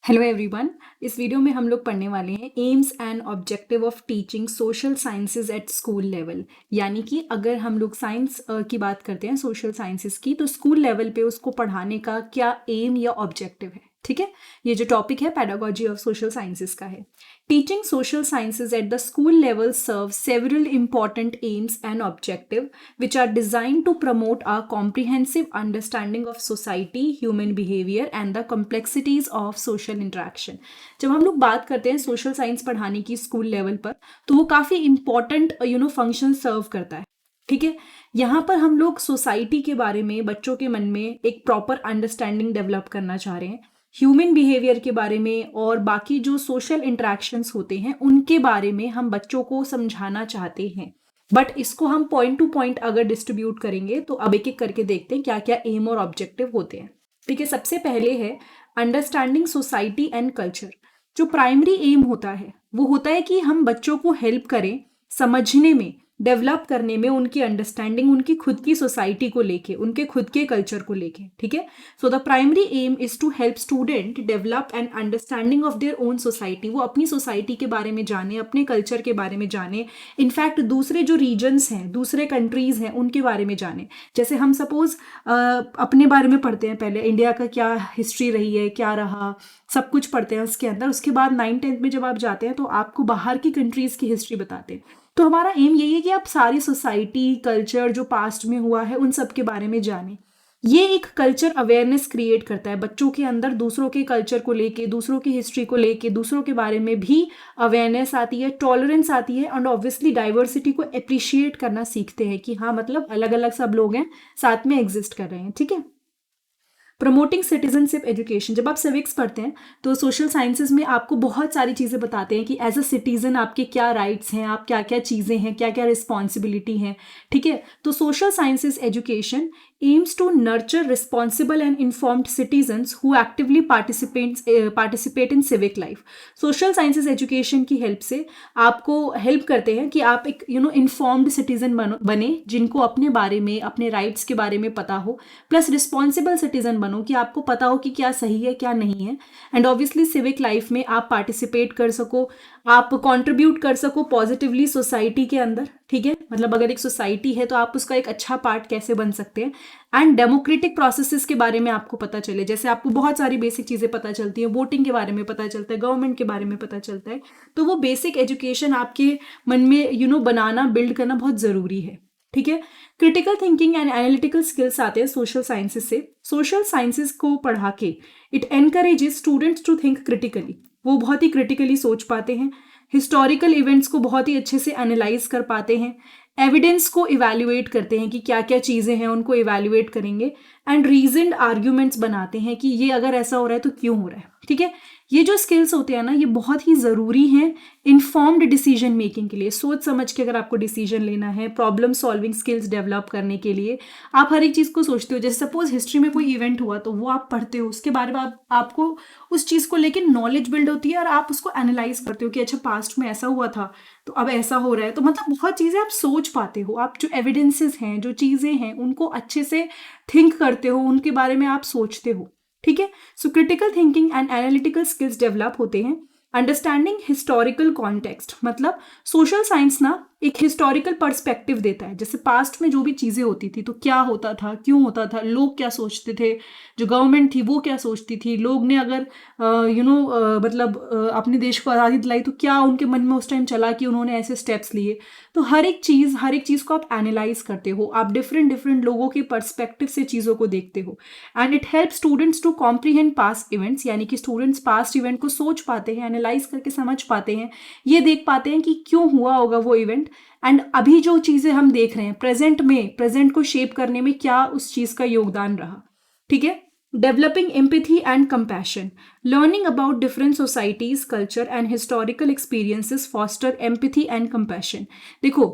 Hello everyone. इस video में हम लोग पढ़ने वाले हैं AIIMS and objective of teaching social sciences at school level. यानी कि अगर हम लोग साइंस की बात करते हैं, सोशल साइंसेज की, तो स्कूल लेवल पे उसको पढ़ाने का क्या एम या ऑब्जेक्टिव है। ठीक है, ये जो टॉपिक है पेडागोजी ऑफ सोशल साइंसेज का है। Teaching social sciences at the school level serve several important aims and objective which are designed to promote a comprehensive understanding of society, human behavior and the complexities of social interaction। जब हम लोग बात करते हैं social science पढ़ाने की school level पर, तो वो काफ़ी इंपॉर्टेंट फंक्शन सर्व करता है। ठीक है, यहाँ पर हम लोग सोसाइटी के बारे में बच्चों के मन में एक प्रॉपर अंडरस्टैंडिंग डेवलप करना चाह रहे हैं, ह्यूमन बिहेवियर के बारे में और बाकी जो सोशल इंटरेक्शंस होते हैं उनके बारे में हम बच्चों को समझाना चाहते हैं। बट इसको हम पॉइंट टू पॉइंट अगर डिस्ट्रीब्यूट करेंगे तो अब एक एक करके देखते हैं क्या क्या एम और ऑब्जेक्टिव होते हैं। ठीक है, सबसे पहले है अंडरस्टैंडिंग सोसाइटी एंड कल्चर। जो प्राइमरी एम होता है वो होता है कि हम बच्चों को हेल्प करें समझने में, डेवलप करने में उनकी अंडरस्टैंडिंग, उनकी खुद की सोसाइटी को लेके, उनके खुद के कल्चर को लेके। ठीक है, so the primary aim is to help student develop an understanding of their own society. वो अपनी सोसाइटी के बारे में जाने, अपने कल्चर के बारे में जाने, इनफैक्ट दूसरे जो रीजन्स हैं, दूसरे कंट्रीज हैं, उनके बारे में जाने। जैसे हम सपोज अपने बारे में पढ़ते हैं, पहले इंडिया का क्या हिस्ट्री रही है, क्या रहा, सब कुछ पढ़ते हैं उसके अंदर। उसके बाद 9th-10th में जब आप जाते हैं तो आपको बाहर की कंट्रीज की हिस्ट्री बताते हैं। तो हमारा एम यही है कि आप सारी सोसाइटी, कल्चर जो पास्ट में हुआ है उन सब के बारे में जानें। ये एक कल्चर अवेयरनेस क्रिएट करता है बच्चों के अंदर, दूसरों के कल्चर को लेके, दूसरों की हिस्ट्री को लेके, दूसरों के बारे में भी अवेयरनेस आती है, टॉलरेंस आती है, एंड ऑब्वियसली डाइवर्सिटी को अप्रिशिएट करना सीखते हैं कि हाँ, मतलब अलग अलग सब लोग हैं, साथ में एग्जिस्ट कर रहे हैं। ठीक है, प्रमोटिंग सिटीजनशिप एजुकेशन। जब आप सिविक्स पढ़ते हैं तो सोशल साइंसेज में आपको बहुत सारी चीज़ें बताते हैं कि एज अ सिटीजन आपके क्या राइट्स हैं, आप क्या क्या चीज़ें हैं, क्या क्या रिस्पॉन्सिबिलिटी हैं। ठीक है, तो social sciences education aims to nurture responsible and informed citizens who actively participate in civic life। social sciences education की हेल्प से आपको हेल्प करते हैं कि आप एक इन्फॉर्म्ड सिटीजन बने, जिनको अपने बारे में, अपने राइट्स के बारे में पता हो, प्लस रिस्पॉन्सिबल सिटीजन बनो कि आपको पता हो कि क्या सही है क्या नहीं है, एंड ऑब्वियसली सिविक लाइफ में आप पार्टिसिपेट कर सको, आप कंट्रीब्यूट कर सको पॉजिटिवली सोसाइटी के अंदर। ठीक है, मतलब अगर एक सोसाइटी है तो आप उसका एक अच्छा पार्ट कैसे बन सकते हैं, एंड डेमोक्रेटिक प्रोसेसेस के बारे में आपको पता चले। जैसे आपको बहुत सारी बेसिक चीज़ें पता चलती हैं, वोटिंग के बारे में पता चलता है, गवर्नमेंट के बारे में पता चलता है, तो वो बेसिक एजुकेशन आपके मन में बनाना, बिल्ड करना बहुत ज़रूरी है। ठीक है, critical thinking and analytical skills आते हैं सोशल साइंसेज से। सोशल साइंसेज को पढ़ा के it encourages students to think critically. वो बहुत ही क्रिटिकली सोच पाते हैं, हिस्टोरिकल इवेंट्स को बहुत ही अच्छे से एनालाइज कर पाते हैं, एविडेंस को इवैल्यूएट करते हैं कि क्या क्या चीज़ें हैं उनको इवैल्यूएट करेंगे, एंड रीजनड आर्ग्यूमेंट्स बनाते हैं कि ये अगर ऐसा हो रहा है तो क्यों हो रहा है। ठीक है, ये जो स्किल्स होते हैं ना, ये बहुत ही ज़रूरी हैं इन्फॉर्म्ड डिसीजन मेकिंग के लिए। सोच समझ के अगर आपको डिसीजन लेना है, प्रॉब्लम सॉल्विंग स्किल्स डेवलप करने के लिए, आप हर एक चीज़ को सोचते हो। जैसे सपोज हिस्ट्री में कोई इवेंट हुआ तो वो आप पढ़ते हो, उसके बारे में आपको उस चीज़ को लेकर नॉलेज बिल्ड होती है, और आप उसको एनालाइज करते हो कि अच्छा पास्ट में ऐसा हुआ था तो अब ऐसा हो रहा है। तो मतलब बहुत चीज़ें आप सोच पाते हो, आप जो एविडेंसेस हैं, जो चीज़ें हैं, उनको अच्छे से थिंक करते हो, उनके बारे में आप सोचते हो। ठीक है, so critical thinking and analytical skills develop होते हैं। अंडरस्टैंडिंग हिस्टोरिकल कॉन्टेक्स्ट, मतलब सोशल साइंस ना एक हिस्टोरिकल पर्सपेक्टिव देता है। जैसे पास्ट में जो भी चीज़ें होती थी तो क्या होता था, क्यों होता था, लोग क्या सोचते थे, जो गवर्नमेंट थी वो क्या सोचती थी, लोग ने अगर अपने देश को आज़ादी दिलाई तो क्या उनके मन में उस टाइम चला कि उन्होंने ऐसे स्टेप्स लिए। तो हर एक चीज़ को आप एनालाइज करते हो, आप डिफरेंट लोगों के पर्सपेक्टिव से चीज़ों को देखते हो, and it help students to comprehend past events. यानी कि स्टूडेंट्स पास्ट इवेंट को सोच पाते हैं, एनालाइज करके समझ पाते हैं, ये देख पाते हैं कि क्यों हुआ होगा वो इवेंट, एंड अभी जो चीज़ें हम देख रहे हैं प्रेजेंट को शेप करने में क्या उस चीज़ का योगदान रहा। ठीक है, developing empathy and compassion, learning about different societies, culture and historical experiences foster empathy and compassion. देखो,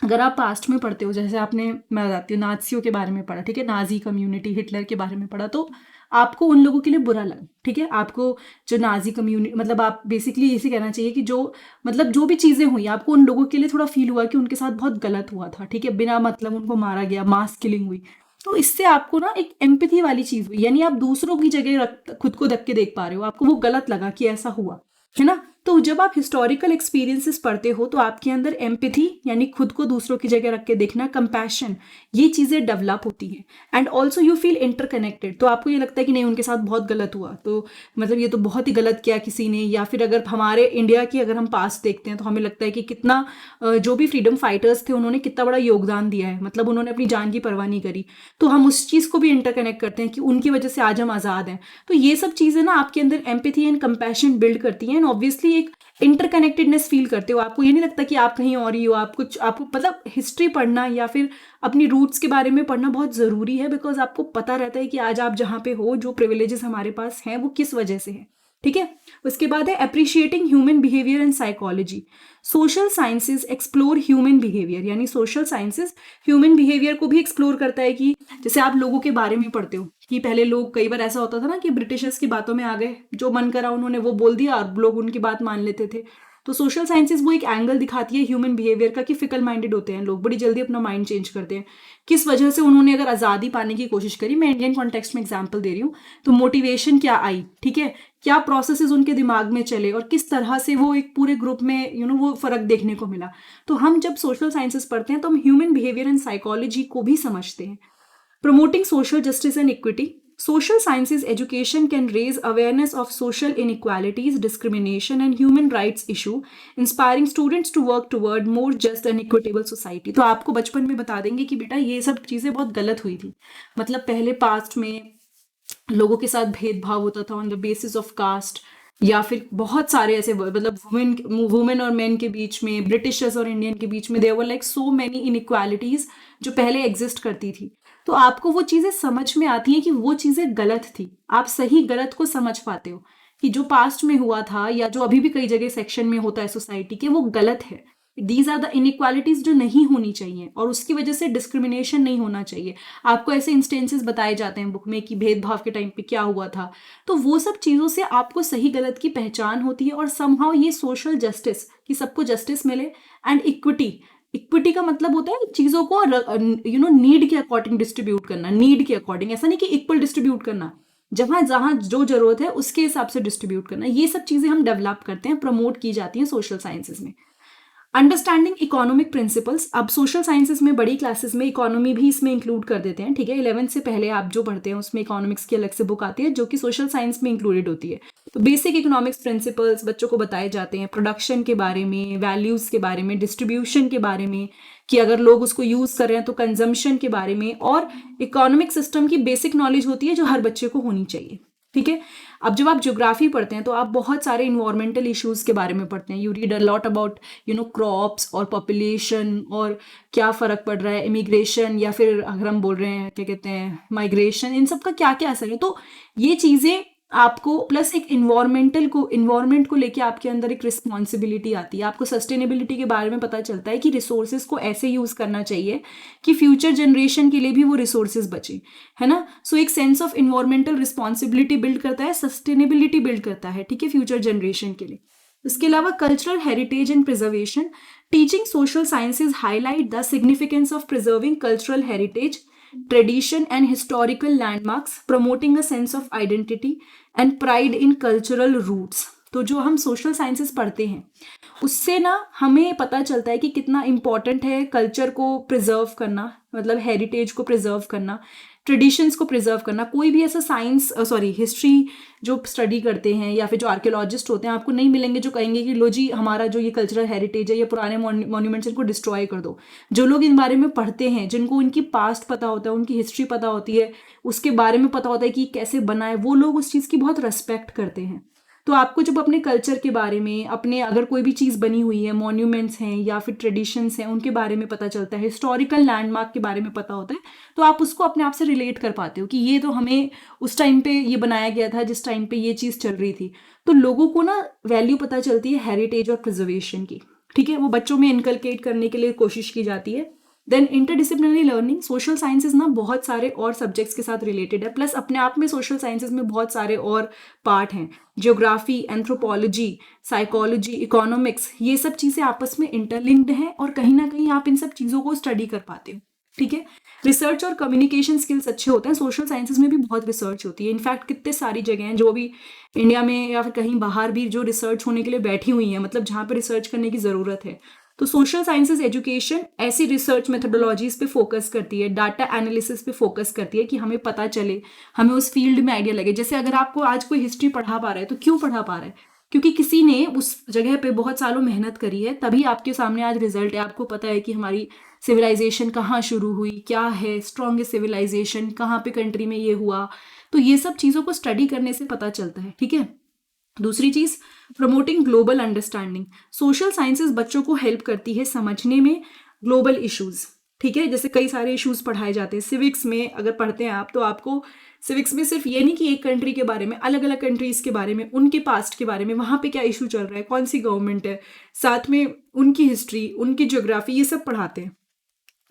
अगर आप पास्ट में पढ़ते हो, जैसे आपने, मैं बताती हूँ, नाज़ियों के बारे में पढ़ा, ठीक है, नाजी कम्युनिटी, हिटलर के बारे में पढ़ा, तो आपको उन लोगों के लिए बुरा लगा। ठीक है, आपको जो नाजी कम्युनिटी, मतलब आप बेसिकली इसे कहना चाहिए कि जो भी चीज़ें हुई, आपको उन लोगों के लिए थोड़ा फील हुआ कि उनके साथ बहुत गलत हुआ था। ठीक है, बिना मतलब उनको मारा गया, मास किलिंग हुई। तो इससे आपको ना एक एम्पैथी वाली चीज हुई, यानी आप दूसरों की जगह खुद को रख के देख पा रहे हो, आपको वो गलत लगा कि ऐसा हुआ, है ना। तो जब आप हिस्टोरिकल एक्सपीरियंसेस पढ़ते हो तो आपके अंदर एम्पैथी यानी खुद को दूसरों की जगह रख के देखना, कंपैशन, ये चीजें डेवलप होती हैं। And also you feel interconnected, तो आपको ये लगता है कि नहीं उनके साथ बहुत गलत हुआ, तो मतलब ये तो बहुत ही गलत किया किसी ने। या फिर अगर हमारे इंडिया की अगर हम पास्ट देखते हैं तो हमें लगता है कि कितना जो भी फ्रीडम फाइटर्स थे उन्होंने कितना बड़ा योगदान दिया है, मतलब उन्होंने अपनी जान की परवाह नहीं करी, तो हम उस चीज़ को भी इंटरकनेक्ट करते हैं कि उनकी वजह से आज हम आज़ाद हैं। तो ये सब चीज़ें ना आपके अंदर एम्पैथी एंड कंपैशन बिल्ड करती हैं, एंड ऑब्वियसली एक इंटरकनेक्टेडनेस फील करते हो। आपको ये नहीं लगता कि आप कहीं और ही हो, आप कुछ, आपको मतलब हिस्ट्री पढ़ना या फिर अपनी रूट्स के बारे में पढ़ना बहुत ज़रूरी है, बिकॉज आपको पता रहता है कि आज आप जहाँ पे हो, जो प्रिविलेजेस हमारे पास हैं वो किस वजह से है, ठीक है। उसके बाद है appreciating human behaviour and psychology. Social sciences explore human behaviour, यानी सोशल साइंसेज ह्यूमन बिहेवियर को भी एक्सप्लोर करता है कि जैसे आप लोगों के बारे में पढ़ते हो कि पहले लोग, कई बार ऐसा होता था ना कि ब्रिटिशर्स की बातों में आ गए, जो मन करा उन्होंने वो बोल दिया और लोग उनकी बात मान लेते थे। तो सोशल साइंसेज वो एक एंगल दिखाती है ह्यूमन बिहेवियर का कि फिकल माइंडेड होते हैं लोग, बड़ी जल्दी अपना माइंड चेंज करते हैं। किस वजह से उन्होंने अगर आज़ादी पाने की कोशिश करी, मैं इंडियन कॉन्टेक्स्ट में एग्जाम्पल दे रही हूँ, तो मोटिवेशन क्या आई, ठीक है, क्या प्रोसेसेस उनके दिमाग में चले और किस तरह से वो एक पूरे ग्रुप में वो फर्क देखने को मिला। तो हम जब सोशल साइंसेस पढ़ते हैं तो हम ह्यूमन बिहेवियर एंड साइकोलॉजी को भी समझते हैं। Promoting social justice and equity. Social sciences education can raise awareness of social inequalities, discrimination, and human rights issue, inspiring students to work toward more just and equitable society. तो आपको बचपन में बता देंगे कि बेटा ये सब चीज़ें बहुत गलत हुई थी, मतलब पहले पास्ट में लोगों के साथ भेदभाव होता था on the basis of caste, या फिर बहुत सारे ऐसे मतलब वुमेन और मेन के बीच में, ब्रिटिशर्स और इंडियन के बीच में, there were like so many inequalities जो पहले एग्जिस्ट करती थी। तो आपको वो चीज़ें समझ में आती हैं कि वो चीज़ें गलत थी, आप सही गलत को समझ पाते हो कि जो पास्ट में हुआ था या जो अभी भी कई जगह सेक्शन में होता है सोसाइटी के, वो गलत है। दीज आर द इनइक्वालिटीज जो नहीं होनी चाहिए, और उसकी वजह से डिस्क्रिमिनेशन नहीं होना चाहिए। आपको ऐसे इंस्टेंसेस बताए जाते हैं बुक में कि भेदभाव के टाइम पे क्या हुआ था, तो वो सब चीज़ों से आपको सही गलत की पहचान होती है। और समहाउ ये सोशल जस्टिस, कि सबको जस्टिस मिले, एंड इक्विटी, इक्विटी का मतलब होता है चीज़ों को नीड के अकॉर्डिंग डिस्ट्रीब्यूट करना, नीड के अकॉर्डिंग, ऐसा नहीं कि इक्वल डिस्ट्रीब्यूट करना, जहाँ जहाँ जो जरूरत है उसके हिसाब से डिस्ट्रीब्यूट करना। ये सब चीज़ें हम डेवलप करते हैं, प्रमोट की जाती हैं सोशल साइंसेज में। अंडरस्टैंडिंग इकोनॉमिक प्रिंसिपल्स, अब सोशल साइंसेज में बड़ी क्लासेस में इकोनॉमी भी इसमें इंक्लूड कर देते हैं, ठीक है। 11th से पहले आप जो पढ़ते हैं उसमें इकोनॉमिक्स की अलग से बुक आती है जो कि सोशल साइंस में इंक्लूडेड होती है। तो बेसिक इकोनॉमिक्स प्रिंसिपल्स बच्चों को बताए जाते हैं, प्रोडक्शन के बारे में, वैल्यूज़ के बारे में, डिस्ट्रीब्यूशन के बारे में, कि अगर लोग उसको यूज़ कर रहे हैं तो कंजम्पशन के बारे में, और इकोनॉमिक सिस्टम की बेसिक नॉलेज होती है जो हर बच्चे को होनी चाहिए, ठीक है। अब जब आप ज्योग्राफी पढ़ते हैं तो आप बहुत सारे इन्वायरमेंटल इश्यूज के बारे में पढ़ते हैं, you read a lot about crops और पॉपुलेशन, और क्या फ़र्क पड़ रहा है, इमिग्रेशन, या फिर अगर हम बोल रहे हैं क्या कहते हैं माइग्रेशन, इन सब का क्या क्या असर है। तो ये चीज़ें आपको, प्लस एक इन्वायरमेंट को लेके आपके अंदर एक रिस्पॉन्सिबिलिटी आती है, आपको सस्टेनेबिलिटी के बारे में पता चलता है कि रिसोर्सेज को ऐसे यूज़ करना चाहिए कि फ्यूचर जनरेशन के लिए भी वो रिसोर्सेज बचे, है ना। सो एक sense of environmental responsibility build करता है, सस्टेनेबिलिटी बिल्ड करता है, ठीक है, फ्यूचर जनरेशन के लिए। इसके अलावा cultural heritage and preservation, teaching social sciences highlight the significance of preserving cultural heritage, tradition and historical landmarks, promoting a sense of identity and pride in cultural roots। तो जो हम सोशल साइंसेस पढ़ते हैं उससे ना हमें पता चलता है कि कितना इम्पॉर्टेंट है कल्चर को प्रिजर्व करना, मतलब हेरिटेज को प्रिजर्व करना, ट्रेडिशंस को प्रिजर्व करना। कोई भी ऐसा हिस्ट्री जो स्टडी करते हैं या फिर जो आर्कियोलॉजिस्ट होते हैं, आपको नहीं मिलेंगे जो कहेंगे कि लो जी हमारा जो ये कल्चरल हेरिटेज है, ये पुराने मॉन्यूमेंट्स इनको डिस्ट्रॉय कर दो। जो लोग इन बारे में पढ़ते हैं, जिनको उनकी पास्ट पता होता है, उनकी हिस्ट्री पता होती है, उसके बारे में पता होता है कि कैसे बना है, वो लोग उस चीज़ की बहुत रेस्पेक्ट करते हैं। तो आपको जब अपने कल्चर के बारे में, अपने अगर कोई भी चीज़ बनी हुई है, मॉन्यूमेंट्स हैं या फिर ट्रेडिशंस हैं, उनके बारे में पता चलता है, हिस्टोरिकल लैंडमार्क के बारे में पता होता है, तो आप उसको अपने आप से रिलेट कर पाते हो कि ये तो हमें उस टाइम पे ये बनाया गया था जिस टाइम पे ये चीज़ चल रही थी। तो लोगों को ना वैल्यू पता चलती है हेरिटेज और प्रिजर्वेशन की, ठीक है, वो बच्चों में इनकलकेट करने के लिए कोशिश की जाती है। Then interdisciplinary learning, social sciences ना बहुत सारे और सब्जेक्ट्स के साथ रिलेटेड है, प्लस अपने आप में सोशल साइंसेज में बहुत सारे और पार्ट हैं, ज्योग्राफी, एंथ्रोपोलॉजी, साइकोलॉजी, इकोनॉमिक्स, ये सब चीज़ें आपस में इंटरलिंक्ड हैं और कहीं ना कहीं आप इन सब चीज़ों को स्टडी कर पाते हो, ठीक है। रिसर्च और कम्युनिकेशन स्किल्स अच्छे होते हैं। सोशल साइंसेज में भी बहुत रिसर्च होती है। इनफैक्ट कितने सारी जगह हैं जो भी इंडिया में या फिर कहीं बाहर भी जो रिसर्च होने के लिए बैठी हुई हैं, मतलब जहाँ पे रिसर्च करने की ज़रूरत है। तो सोशल साइंसेज एजुकेशन ऐसी रिसर्च मेथोडोलॉजीज पे फोकस करती है, डाटा एनालिसिस पे फोकस करती है कि हमें पता चले, हमें उस फील्ड में आइडिया लगे। जैसे अगर आपको आज कोई हिस्ट्री पढ़ा पा रहा है तो क्यों पढ़ा पा रहा है? क्योंकि किसी ने उस जगह पे बहुत सालों मेहनत करी है, तभी आपके सामने आज रिजल्ट है। आपको पता है कि हमारी सिविलाइजेशन कहाँ शुरू हुई, क्या है स्ट्रॉन्गेस्ट सिविलाइजेशन, कहाँ पे कंट्री में ये हुआ। तो ये सब चीज़ों को स्टडी करने से पता चलता है, ठीक है। दूसरी चीज़, promoting global understanding. Social sciences बच्चों को हेल्प करती है समझने में ग्लोबल इश्यूज, ठीक है। जैसे कई सारे इश्यूज पढ़ाए जाते हैं सिविक्स में, अगर पढ़ते हैं आप तो आपको सिविक्स में सिर्फ ये नहीं कि एक कंट्री के बारे में, अलग अलग कंट्रीज के बारे में, उनके पास्ट के बारे में, वहाँ पे क्या इशू चल रहा है, कौन सी गवर्नमेंट है, साथ में उनकी हिस्ट्री, उनकी ज्योग्राफी, ये सब पढ़ाते हैं।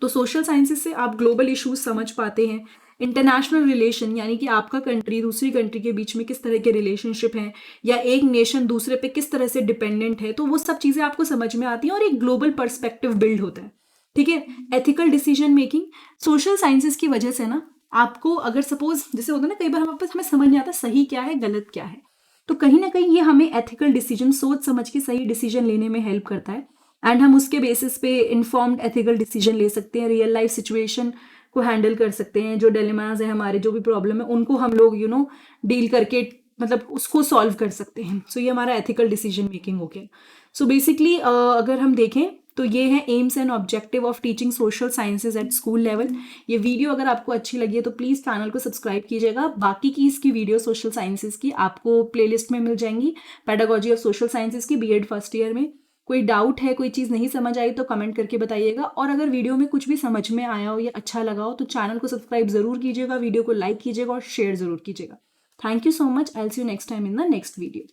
तो सोशल साइंसेज से आप ग्लोबल इश्यूज समझ पाते हैं। इंटरनेशनल रिलेशन, यानी कि आपका कंट्री दूसरी कंट्री के बीच में किस तरह के रिलेशनशिप हैं, या एक नेशन दूसरे पे किस तरह से डिपेंडेंट है, तो वो सब चीज़ें आपको समझ में आती हैं और एक ग्लोबल पर्सपेक्टिव बिल्ड होता है, ठीक है। Ethical decision making, social sciences की वजह से ना आपको, अगर सपोज जैसे होता है ना कई बार हमें समझ नहीं आता सही क्या है गलत क्या है, तो कहीं ना कहीं ये हमें एथिकल डिसीजन, सोच समझ के सही डिसीजन लेने में हेल्प करता है। एंड हम उसके बेसिस पे इन्फॉर्म्ड एथिकल डिसीजन ले सकते हैं, रियल लाइफ सिचुएशन को हैंडल कर सकते हैं, जो डिलेमास है हमारे, जो भी प्रॉब्लम है उनको हम लोग डील करके मतलब उसको सॉल्व कर सकते हैं। सो ये हमारा एथिकल डिसीजन मेकिंग हो गया। सो बेसिकली अगर हम देखें तो ये है AIIMS and objective of teaching social sciences at school level. ये वीडियो अगर आपको अच्छी लगी है तो प्लीज़ चैनल को सब्सक्राइब कीजिएगा। बाकी की इसकी वीडियो सोशल साइंसेज की आपको प्लेलिस्ट में मिल जाएंगी, पेडागोजी ऑफ सोशल साइंसेज की बीएड फर्स्ट ईयर में। कोई डाउट है, कोई चीज़ नहीं समझ आई तो कमेंट करके बताइएगा। और अगर वीडियो में कुछ भी समझ में आया हो या अच्छा लगा हो तो चैनल को सब्सक्राइब ज़रूर कीजिएगा, वीडियो को लाइक कीजिएगा और शेयर ज़रूर कीजिएगा। Thank you so much. I will see you next time in the next video.